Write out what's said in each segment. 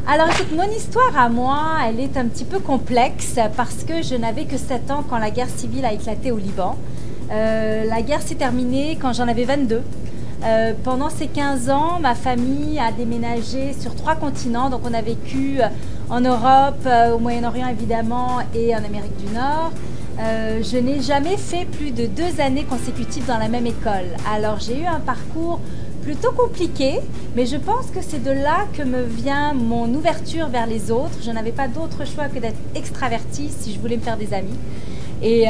Alors écoute, mon histoire à moi, elle est un petit peu complexe parce que je n'avais que 7 ans quand la guerre civile a éclaté au Liban. La guerre s'est terminée quand j'en avais 22. Pendant ces 15 ans, ma famille a déménagé sur 3 continents. Donc on a vécu en Europe, au Moyen-Orient évidemment et en Amérique du Nord. Je n'ai jamais fait plus de 2 années consécutives dans la même école. Alors j'ai eu un parcours plutôt compliqué, mais je pense que c'est de là que me vient mon ouverture vers les autres. Je n'avais pas d'autre choix que d'être extravertie si je voulais me faire des amis. Et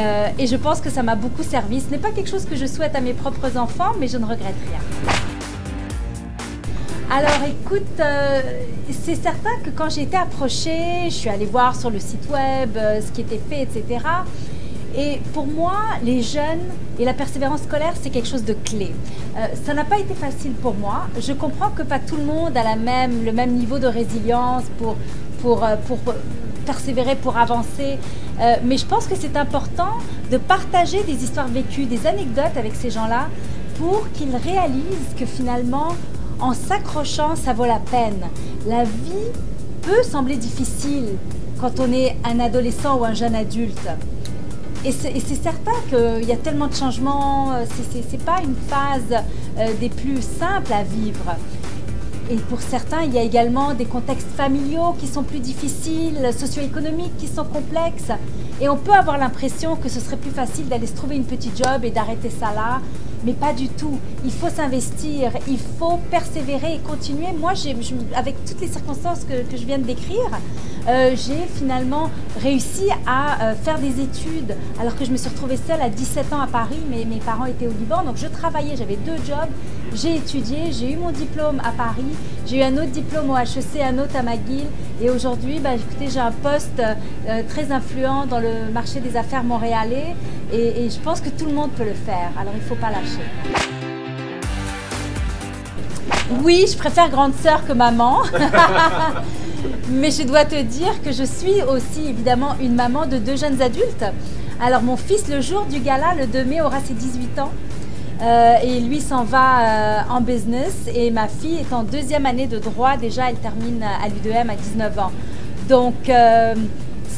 je pense que ça m'a beaucoup servi. Ce n'est pas quelque chose que je souhaite à mes propres enfants, mais je ne regrette rien. Alors écoute, c'est certain que quand j'ai été approchée, je suis allée voir sur le site web ce qui était fait, etc. Et pour moi, les jeunes et la persévérance scolaire, c'est quelque chose de clé. Ça n'a pas été facile pour moi. Je comprends que pas tout le monde a le même niveau de résilience pour persévérer, pour avancer. Mais je pense que c'est important de partager des histoires vécues, des anecdotes avec ces gens-là pour qu'ils réalisent que finalement, en s'accrochant, ça vaut la peine. La vie peut sembler difficile quand on est un adolescent ou un jeune adulte. Et c'est certain qu'il y a tellement de changements, c'est pas une phase des plus simples à vivre. Et pour certains, il y a également des contextes familiaux qui sont plus difficiles, socio-économiques qui sont complexes. Et on peut avoir l'impression que ce serait plus facile d'aller se trouver une petite job et d'arrêter ça là. Mais pas du tout. Il faut s'investir, il faut persévérer et continuer. Moi, avec toutes les circonstances que je viens de décrire, j'ai finalement réussi à faire des études alors que je me suis retrouvée seule à 17 ans à Paris. Mes parents étaient au Liban, donc je travaillais, j'avais 2 jobs. J'ai étudié, j'ai eu mon diplôme à Paris, j'ai eu un autre diplôme au HEC, un autre à McGill. Et aujourd'hui, écoutez, j'ai un poste très influent dans le marché des affaires montréalais. Et je pense que tout le monde peut le faire, alors il ne faut pas lâcher. Oui, je préfère grande sœur que maman, mais je dois te dire que je suis aussi évidemment une maman de 2 jeunes adultes. Alors mon fils, le jour du gala, le 2 mai, aura ses 18 ans. Et lui s'en va en business, et ma fille est en 2e année de droit. Déjà, elle termine à l'U2M à 19 ans. Donc,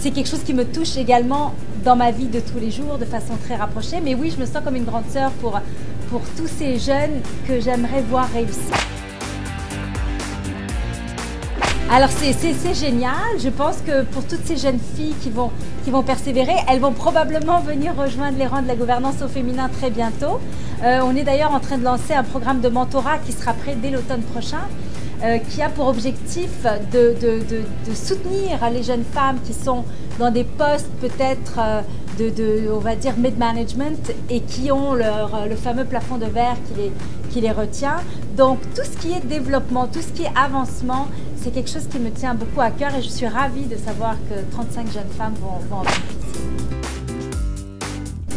c'est quelque chose qui me touche également dans ma vie de tous les jours de façon très rapprochée. Mais oui, je me sens comme une grande sœur pour tous ces jeunes que j'aimerais voir réussir. Alors c'est génial, je pense que pour toutes ces jeunes filles qui vont persévérer, elles vont probablement venir rejoindre les rangs de la gouvernance au féminin très bientôt. On est d'ailleurs en train de lancer un programme de mentorat qui sera prêt dès l'automne prochain, qui a pour objectif de soutenir les jeunes femmes qui sont dans des postes peut-être on va dire mid-management et qui ont le fameux plafond de verre qui les retient. Donc tout ce qui est développement, tout ce qui est avancement, c'est quelque chose qui me tient beaucoup à cœur et je suis ravie de savoir que 35 jeunes femmes vont en bénéficier.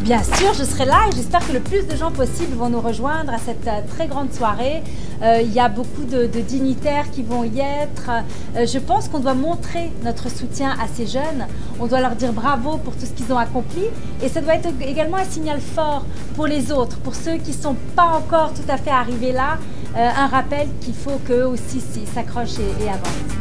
Bien sûr, je serai là et j'espère que le plus de gens possible vont nous rejoindre à cette très grande soirée. Il y a beaucoup de dignitaires qui vont y être. Je pense qu'on doit montrer notre soutien à ces jeunes. On doit leur dire bravo pour tout ce qu'ils ont accompli. Et ça doit être également un signal fort pour les autres, pour ceux qui ne sont pas encore tout à fait arrivés là. Un rappel qu'il faut qu'eux aussi s'accrochent et avancent.